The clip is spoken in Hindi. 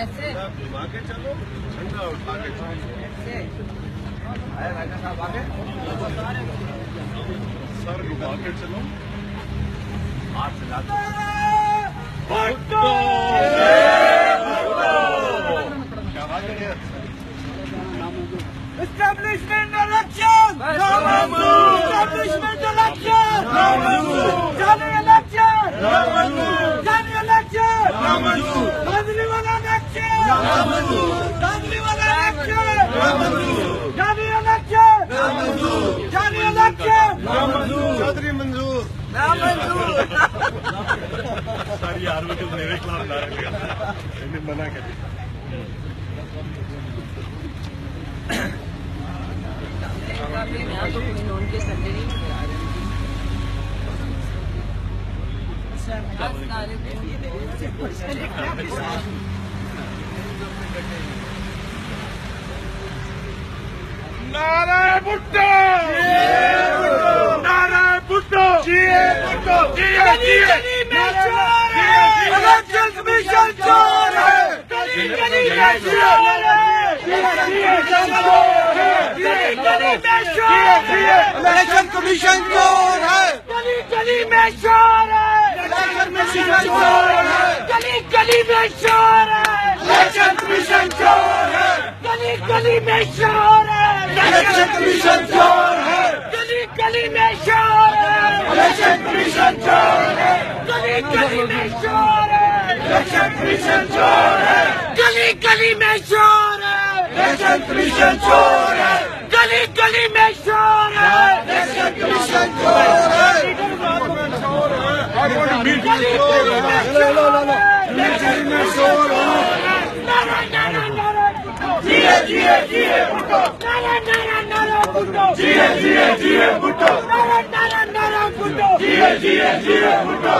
ऐसे घुमा के चलो, झंडा उठा के चलो। सर घुमा के चलो, हाथ चला क्या बात है। Establishment election! Establishment election! Johnny election! Johnny election! Kajriwala election! Kajriwala election! Johnny election! Johnny election! Chaudhary मंजूर सर यार वो जो मेरे खिलाफ नारा लिया मैंने मना कर दिया। तो नॉन के संडे नहीं नारा भुट्टो! नारा भुट्टो! इलेक्शन कमीशन चोर है! इलेक्शन कमीशन चोर है! गली गली में शोर है! इलेक्शन कमीशन चोर है! गली गली में शोर है! इलेक्शन कमीशन चोर है! गली गली में शोर है! इलेक्शन कमीशन चोर है! गली गली में शोर है! इलेक्शन कमीशन चोर है! गली गली में शोर है! इलेक्शन कमीशन चोर है! गली गली में शोर है! इलेक्शन कमीशन चोर है! गली गली में शोर है! इलेक्शन कमीशन चोर है! गली गली में शोर है! इलेक्शन में शोर है! नारा नारा नारा जिए जिए जिए भुट्टो! नारा नारा नारा भुट्टो! जिए जिए जिए भुट्टो! नारा नारा नारा भुट्टो! जिए जिए जिए भुट्टो!